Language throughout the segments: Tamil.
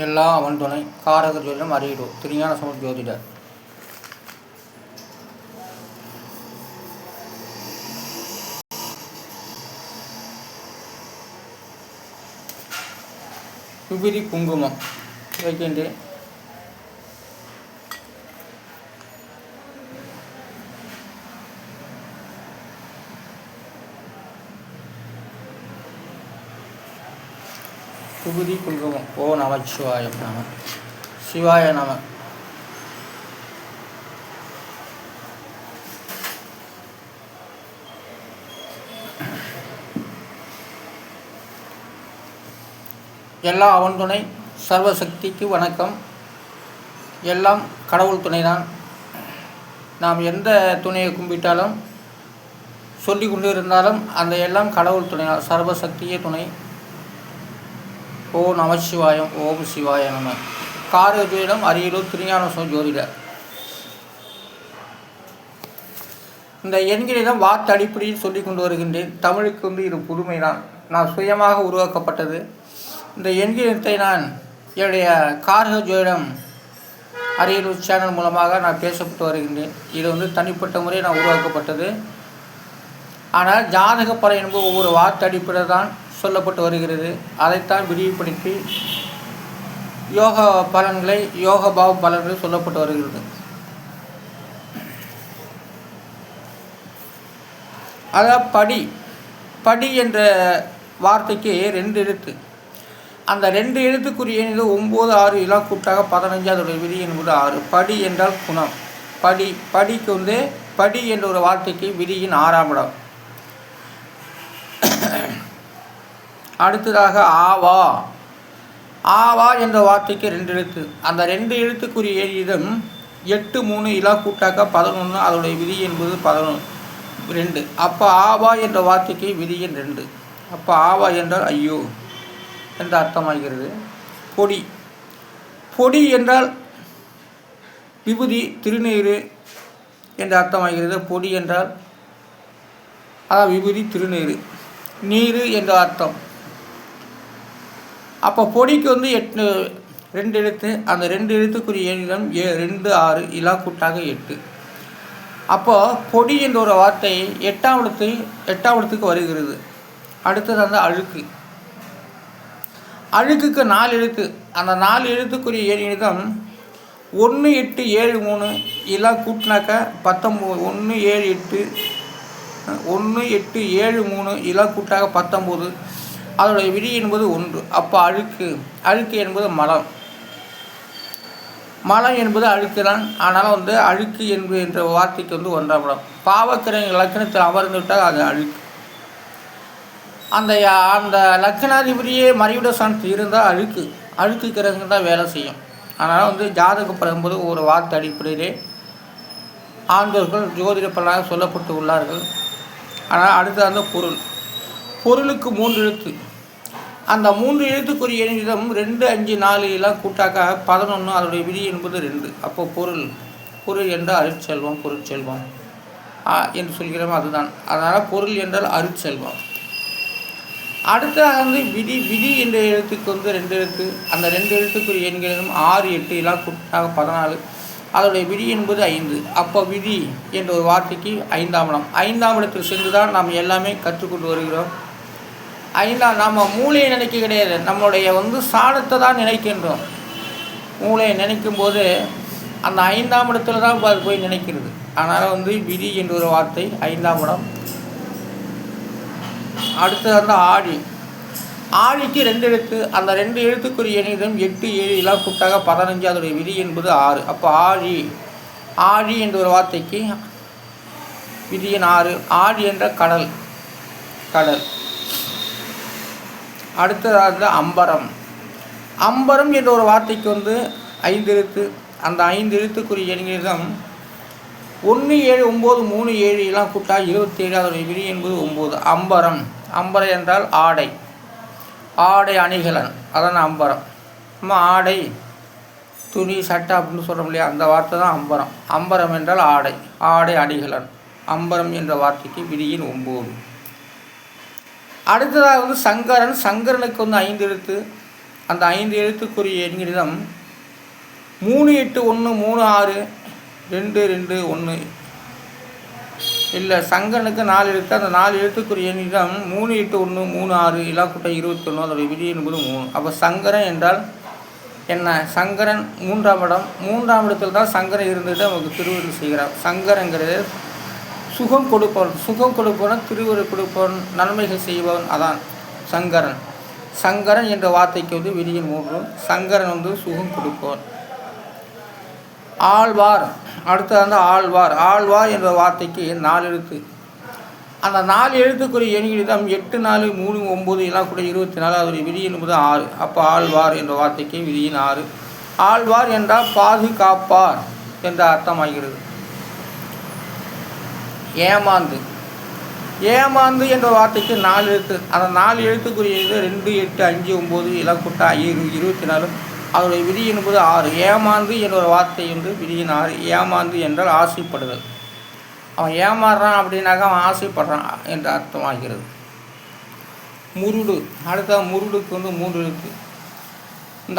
எல்லாம் அவன் துணை. காரக ஜோதிடம் அறியிடும் திருஞான சம்பந்த ஜோதிடர். விபூதி குங்குமம் வைக்கின்றேன். விபூதி குங்குமம். ஓ நமச்சிவாயம் நம. சிவாய நம. எல்லாம் அவன் துணை. சர்வசக்திக்கு வணக்கம். எல்லாம் கடவுள் துணைதான். நாம் எந்த துணையை கும்பிட்டாலும் சொல்லி கொண்டு இருந்தாலும் அந்த எல்லாம் கடவுள் துணைதான். சர்வசக்தியே துணை. ஓ நமச்சிவாயம். ஓம் சிவாய நம. காரக ஜோதிடம் அரியலூர் திருஞான சம்பந்த ஜோதிடர். இந்த எண்களிடம் வார்த்தை அடிப்படையில் சொல்லி கொண்டு வருகின்றேன். தமிழுக்கு இது புதுமை தான். நான் சுயமாக உருவாக்கப்பட்டது. இந்த எண்கிணத்தை நான் என்னுடைய காரக ஜோதிடம் அரியலூர் சேனல் மூலமாக நான் பேசப்பட்டு வருகின்றேன். இது தனிப்பட்ட முறை நான் உருவாக்கப்பட்டது. ஆனால் ஜாதக பலன் என்பது ஒவ்வொரு வார்த்தை அடிப்படையில் தான் சொல்லப்பட்டு வருகிறது. அதைத்தான் விரிவுபடுத்தி யோக பலன்களை யோக பாவ பலன்களை சொல்லப்பட்டு வருகிறது. அதாவது படி என்ற வார்த்தைக்கு 2 எழுத்து. அந்த 2 எழுத்துக்குரிய 9 6 இலாம் கூட்டாக 15. அதோடைய விதி என்பது 6. படி என்றால் குணம். படிக்கு படி என்ற ஒரு வார்த்தைக்கு விதியின் 6ஆம் இடம். அடுத்ததாக ஆவா என்ற வார்த்தைக்கு 2 எழுத்து. அந்த 2 எழுத்துக்குரிய இதம் 8 3 இலா கூட்டாக்க 11. அதோடைய விதி என்பது 2. அப்போ ஆவா என்ற வார்த்தைக்கு விதியின் 2. அப்போ ஆவா என்றால் ஐயோ என்று அர்த்தமாகிறது. பொடி என்றால் விபூதி திருநீர் என்று அர்த்தமாகிறது. பொடி என்றால் விபூதி திருநீர் நீர் என்ற அர்த்தம். அப்போ பொடிக்கு 2 எழுத்து. அந்த 2 எழுத்துக்குரிய எண்ணிடம் 2 6 இலா கூட்டாக 8. அப்போது பொடி என்ற ஒரு வார்த்தை 8ஆம் இடத்துக்கு வருகிறது. அடுத்தது அழுக்குக்கு 4 எழுத்து. அந்த 4 எழுத்துக்குரிய எண்ணிடம் 1 8 7 3 இலா கூட்டினாக்க 19. 1 8 7 3 இலா கூட்டாக 19. அதோடைய விதி என்பது 1. அப்போ அழுக்கு என்பது மலம் என்பது அழுக்கு தான். ஆனால் அழுக்கு என்ற வார்த்தைக்கு 1ஆம் இடம். பாவக்கிரக லக்கணத்தில் அமர்ந்து விட்டால் அது அழுக்கு. அந்த லக்கணாதிபதியே மறைவிட சாந்தி இருந்தால் அழுக்கு கிரகம் தான் வேலை செய்யும். அதனால் ஜாதக பலன்போது ஒரு வார்த்தை அடிப்படையிலே ஆண்டவர்கள் ஜோதிட பலனாக சொல்லப்பட்டு உள்ளார்கள். ஆனால் அடுத்த பொருளுக்கு 3 எழுத்து. அந்த 3 எழுத்துக்குரிய எண்ணிடம் 2 5 4 எல்லாம் கூட்டாக்க 11. அதோடைய விதி என்பது 2. அப்போ பொருள் என்றால் அருட்செல்வம் பொருட்செல்வம் என்று சொல்கிறோம். அதுதான். அதனால் பொருள் என்றால் அருட்செல்வம். அடுத்தது விதி என்ற எழுத்துக்கு 2 எழுத்து. அந்த 2 எழுத்துக்குரிய எண்களிலும் 6 8 எல்லாம் கூட்டாக 14. அதோடைய விதி என்பது 5. அப்போ விதி என்ற ஒரு வார்த்தைக்கு 5ஆம் இடம். 5ஆம் இடத்தில் சென்று தான் நாம் எல்லாமே கற்றுக்கொண்டு வருகிறோம். நம்ம மூளையை நினைக்க கிடையாது. நம்மளுடைய சாணத்தை தான் நினைக்கின்றோம். மூளையை நினைக்கும் போது அந்த 5ஆம் இடத்துல தான் போய் நினைக்கிறது. அதனால் விதி என்ற ஒரு வார்த்தை 5ஆம் இடம். அடுத்தது ஆழிக்கு 2 எழுத்து. அந்த 2 எழுத்துக்குரிய எண்ணிடம் 8 7 இலாம் கூட்டாக 15. அதோடைய விதி என்பது 6. அப்போ ஆழி என்ற ஒரு வார்த்தைக்கு விதியின் 6. ஆழி என்ற கடல். அடுத்தது அம்பரம் என்ற ஒரு வார்த்தைக்கு 5 எழுத்து. அந்த 5 எழுத்துக்குரிய எண்ணிடம் 1 7 9 3 7 எல்லாம் கூட்டா 27. அதோடைய விதி என்பது 9. அம்பரம் என்றால் ஆடை அணிகலன். அதான் அம்பரம். ஆடை துணி சட்டை அப்படின்னு சொல்கிறோம் இல்லையா, அந்த வார்த்தை தான் அம்பரம் என்றால் ஆடை அணிகலன். அம்பரம் என்ற வார்த்தைக்கு விதியின் 9. அடுத்ததாக சங்கரனுக்கு 5 எழுத்து. அந்த 5 எழுத்துக்குரிய எண்களிடம் 3 8 1 3 6 2 2 1. இல்லை, சங்கரனுக்கு 4 எழுத்து. அந்த 4 எழுத்துக்குரிய எண்ணிடம் 3 8 1 3 6 இலாக்கூட்ட 21. அதோடைய விதி என்பது 3. அப்போ சங்கரன் என்றால் என்ன? சங்கரன் 3ஆம் இடம். 3ஆம் இடத்தில் தான் சங்கரன் இருந்துட்டு நமக்கு திருவருள் செய்கிறார். சங்கரங்கிறது சுகம் கொடுப்பவன். சுகம் கொடுப்பவன், திருவருள் கொடுப்பவன், நன்மைகள் செய்பவன், அதான் சங்கரன். சங்கரன் என்ற வார்த்தைக்கு வந்து விதியின் 3. சங்கரன் வந்து சுகம் கொடுப்பவன். ஆழ்வார், அடுத்தது வந்து ஆழ்வார். ஆழ்வார் என்ற வார்த்தைக்கு 4 எழுத்து. அந்த 4 எழுத்துக்குரிய எண்களிடம் 8 4 3 9 எல்லாம் கூட 24. அதோடைய விதி என்பது 6. அப்போ ஆழ்வார் என்ற வார்த்தைக்கு விதியின் 6. ஆழ்வார் என்றால் பாதுகாப்பார் என்ற அர்த்தமாகிறது. ஏமாந்து, ஏமாந்து என்ற வார்த்தைக்கு 4 எழுத்து. அந்த 4 எழுத்துக்குரிய 2 8 5 9 எல்லாம் கூட்ட 24. அதோடைய விதி என்பது 6. ஏமாந்து என்ற ஒரு வார்த்தை என்று விதியின் 6. ஏமாந்து என்றால் ஆசைப்படுதல். அவன் ஏமாறுறான் அப்படின்னாக்கா அவன் ஆசைப்படுறான் என்று அர்த்தமாகிறது. முருடு, அடுத்த முருடுக்கு வந்து 3 எழுத்து.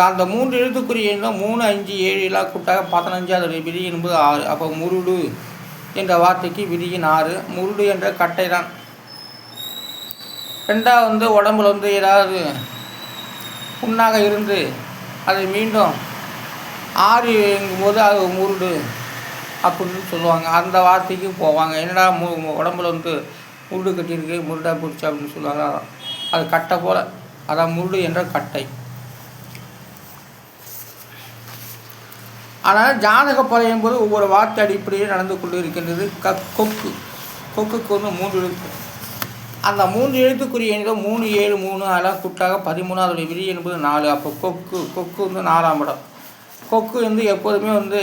அந்த 3 எழுத்துக்குரிய 3 5 7 எல்லாம் கூட்டாக 15. அதோடைய விதி என்பது 6. அப்போ முருடு என்ற வார்த்தைக்கு விதியின் 6. முருடு என்ற கட்டை தான். ரெண்டாவது வந்து உடம்புல வந்து ஏதாவது புண்ணாக இருந்து அதை மீண்டும் ஆறிங்கும்போது அது முருடு அப்படின்னு சொல்லுவாங்க. அந்த வார்த்தைக்கு போவாங்க. என்னடா உடம்புல வந்து முருடு கட்டியிருக்கு, முருடா பிடிச்சி அப்படின்னு சொல்லுவாங்க. அது கட்டை போல், அதான் முருடு என்ற கட்டை. ஆனால் ஜாதக பலன் என்பது ஒவ்வொரு வார்த்தை அடிப்படையில் நடந்து கொண்டு இருக்கின்றது. கொக்கு, கொக்குக்கு வந்து 3 எழுத்து. அந்த 3 எழுத்துக்குரிய எண்ணில் 3 7 3 அதெல்லாம் கூட்டாக 13. அதோடைய விதி என்பது 4. அப்போ கொக்கு, கொக்கு வந்து 4ஆம் இடம். கொக்கு வந்து எப்போதுமே வந்து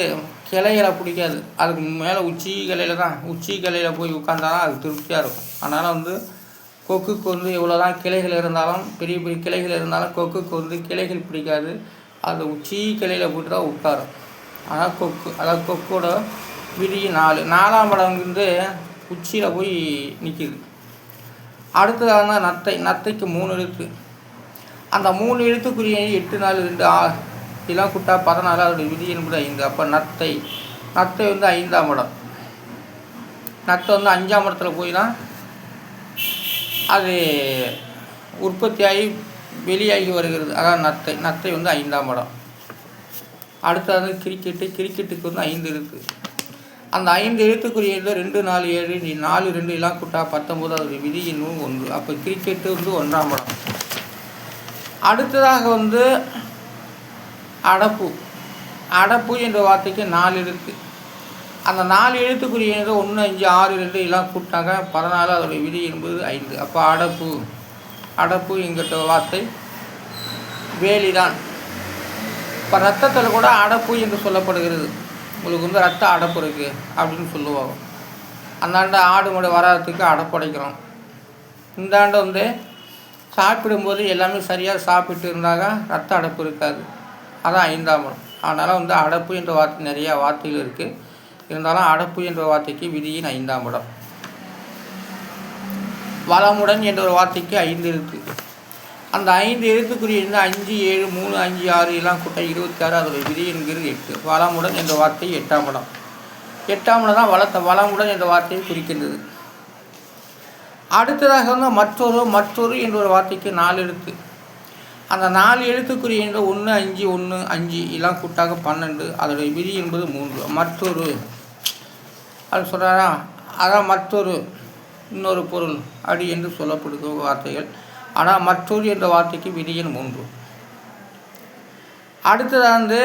கிளைகளை பிடிக்காது. அதுக்கு மேலே உச்சி கிளையில் தான், உச்சி கிளையில் போய் உட்காந்தாலும் அது திருப்தியாக இருக்கும். அதனால் வந்து கொக்குக்கு வந்து எவ்வளோ தான் கிளைகள் இருந்தாலும், பெரிய பெரிய கிளைகள் இருந்தாலும் கொக்குக்கு வந்து கிளைகள் பிடிக்காது. அது உச்சி கிளையில் போய்ட்டு தான் உட்காரும். ஆனால் கொக்கு, அதாவது கொக்கோட விதி 4. 4ஆம் இடம் வந்து உச்சியில் போய் நிற்கிது. அடுத்ததாக நத்தை, நத்தைக்கு 3 எழுத்து. அந்த 3 எழுத்துக்குரிய 8 4 2 இதெல்லாம் கூட்டா 14. அதோடைய விதி என்பது 5. அப்போ நத்தை, நத்தை வந்து 5ஆம் இடம். நத்தை வந்து 5ஆம் இடத்துல போய் தான் அது உற்பத்தியாகி வெளியாகி வருகிறது. அதான் நத்தை, நத்தை வந்து 5ஆம் இடம். அடுத்தது கிரிக்கெட்டு, கிரிக்கெட்டுக்கு வந்து 5 எழுத்து. அந்த 5 எழுத்துக்குரிய 2 4 7 4 2 எல்லாம் கூட்டா 19. அதோடைய விதி இன்னும் 1. அப்போ கிரிக்கெட்டு வந்து 1ஆம் இடம். அடுத்ததாக வந்து அடப்பு, அடப்பு என்ற வார்த்தைக்கு 4 எழுத்து. அந்த 4 எழுத்துக்குரிய 1 5 6 2 எல்லாம் கூட்டாக 14. அதோடைய விதி என்பது 5. அப்போ அடப்பு, அடப்பு என்கிற வார்த்தை வேலிதான். இப்போ ரத்தத்தில் கூட அடப்பு என்று சொல்லப்படுகிறது. உங்களுக்கு வந்து ரத்த அடப்பு இருக்குது அப்படின்னு சொல்லுவாங்க. அந்தாண்ட ஆடு மாடு வராதுக்கு அடப்படைக்கிறோம். இந்த ஆண்டை வந்து சாப்பிடும்போது எல்லாமே சரியாக சாப்பிட்டு இருந்தாங்க, ரத்த அடப்பு இருக்காது. அதான் 5ஆம் இடம். அதனால் வந்து அடப்பு என்ற வார்த்தை நிறையா வார்த்தைகள் இருக்குது. இருந்தாலும் அடப்பு என்ற வார்த்தைக்கு விதியின் 5ஆம் இடம். வளமுடன் என்ற ஒரு வார்த்தைக்கு 5 எழுத்து. அந்த 5 எழுத்துக்குரிய 5 7 3 5 6 எல்லாம் கூட்ட 26. அதோடைய விதி என்கிறது 8. வளமுடன் என்ற வார்த்தை 8ஆம் இடம். 8ஆம் இடம் தான் வளமுடன் என்ற வார்த்தையை குறிக்கின்றது. அடுத்ததாக வந்து மற்றொரு என்ற ஒரு வார்த்தைக்கு 4 எழுத்து. அந்த 4 எழுத்துக்குரிய 1 5 1 5 எல்லாம் கூட்டாக 12. அதோடைய விதி என்பது 3. மற்றொரு அது சொல்கிறாரா, அதான் மற்றொரு இன்னொரு பொருள் அடி என்று சொல்லப்படுகிற வார்த்தைகள். ஆனால் மற்றொரு என்ற வார்த்தைக்கு விதியின் 3. அடுத்ததாக வந்து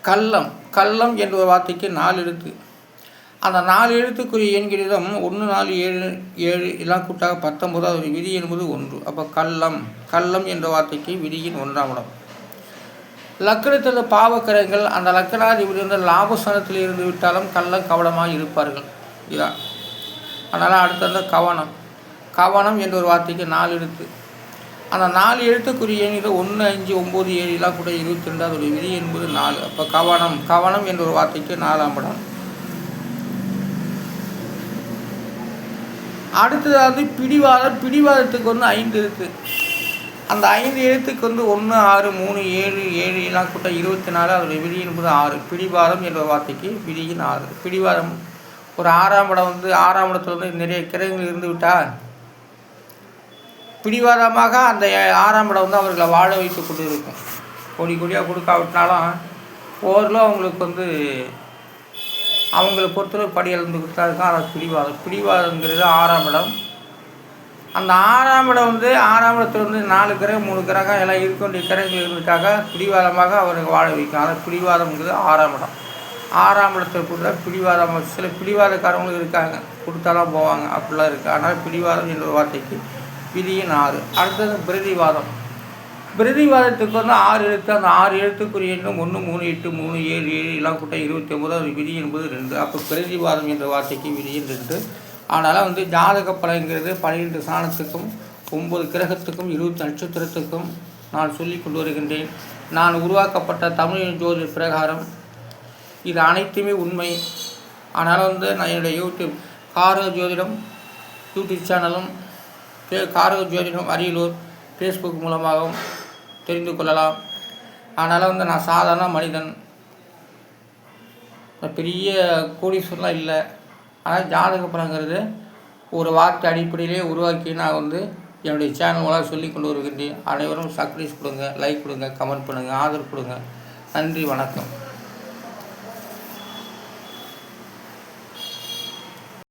கள்ளம், கள்ளம் என்ற ஒரு வார்த்தைக்கு 4 எழுத்து. அந்த 4 எழுத்துக்குரிய எண்களிடம் 1 4 7 7 எல்லாம் கூட்டாக 19. அதோடைய விதி என்பது 1. அப்போ கள்ளம், கள்ளம் என்ற வார்த்தைக்கு விதியின் 1ஆம் இடம். லக்கணத்தில் பாவக்கரங்கள் அந்த லக்கணாதிபதி வந்து லாபஸ்தானத்தில் இருந்து விட்டாலும் கள்ளம் கவனமாக இருப்பார்கள். இதான். அதனால் அடுத்தது கவனம், கவனம் என்ற ஒரு வார்த்தைக்கு 4 எழுத்து. அந்த 4 எழுத்துக்குரிய எண்ணில் 1 5 9 7 எல்லாம் கூட 22. அதோடைய விதி என்பது 4. அப்போ கவனம், கவனம் என்ற ஒரு வார்த்தைக்கு 4ஆம் இடம். அடுத்ததாவது பிடிவாதம், பிடிவாதத்துக்கு வந்து 5 எழுத்து. அந்த 5 எழுத்துக்கு 1, 6, 3, 7, 7 எல்லாம் கூட்ட 24. அதோடைய விதி என்பது 6. பிடிவாதம் என்ற வார்த்தைக்கு விதியின் 6. பிடிவாதம் ஒரு 6ஆம் இடம் 6ஆம் இடத்துல நிறைய கிரகங்கள் இருந்து விட்டால் பிடிவாதமாக அந்த 6ஆம் இடம் அவர்களை வாழ வைத்து கொண்டு இருக்கும். கொடி கொடியாக கொடுக்காவிட்டாலும் ஓரில் அவங்களுக்கு அவங்களை பொறுத்தவரை படி இழந்துக்கிட்டு தான் இருக்கும். அது பிடிவாதம். பிடிவாதங்கிறது 6ஆம் இடம். அந்த 6ஆம் இடம் 6ஆம் இடத்துல 4 கிரகம் 3 கிரகம் எல்லாம் இருக்க வேண்டிய கிரகங்கள் இருந்துட்டாக்க பிடிவாதமாக அவருக்கு வாழ வைக்கும். ஆனால் பிடிவாதம்ங்கிறது 6ஆம் இடம். 6ஆம் இடத்துல கொடுத்தா பிடிவாதம். சில பிடிவாதக்காரங்களும் இருக்காங்க, கொடுத்தாலாம் போவாங்க, அப்படிலாம் இருக்குது. ஆனால் பிடிவாதம் என்ற வார்த்தைக்கு விதியின் 6. அடுத்தது பிரதிவாதம். பிரதிவாதத்துக்கு 6 எழுத்து. அந்த 6 எழுத்துக்குரிய எண்ணும் 1, 3, 8, 3, 7, 7 எல்லாம் கூட்ட 29. அது விதி என்பது 2. அப்போ பிரதிவாதம் என்ற வார்த்தைக்கு விதியின் 2. ஆனாலும் ஜாதக பலன்கிறது 12 சாணத்துக்கும் 9 கிரகத்துக்கும் 20 நட்சத்திரத்துக்கும் நான் சொல்லி கொண்டு வருகின்றேன். நான் உருவாக்கப்பட்ட தமிழ் ஜோதிட பிரகாரம் இது அனைத்துமே உண்மை. ஆனாலும் நான் என்னுடைய காரக ஜோதிடம் யூடியூப் சேனலும் காரக ஜோதிடம் அரியலூர் ஃபேஸ்புக் மூலமாகவும் தெரிந்து கொள்ளலாம். ஆனாலும் நான் சாதாரண மனிதன், பெரிய கோடீஸ்வரலாம் இல்லை. ஆனால் ஜாதக பலங்கிறது ஒரு வார்த்தை அடிப்படையிலே உருவாக்கி நான் என்னுடைய சேனல் மூலம் சொல்லி கொண்டு வருகின்றேன். அனைவரும் சப்ஸ்கிரைப் கொடுங்க, லைக் கொடுங்க, கமெண்ட் பண்ணுங்கள், ஆதரவு கொடுங்க. நன்றி, வணக்கம்.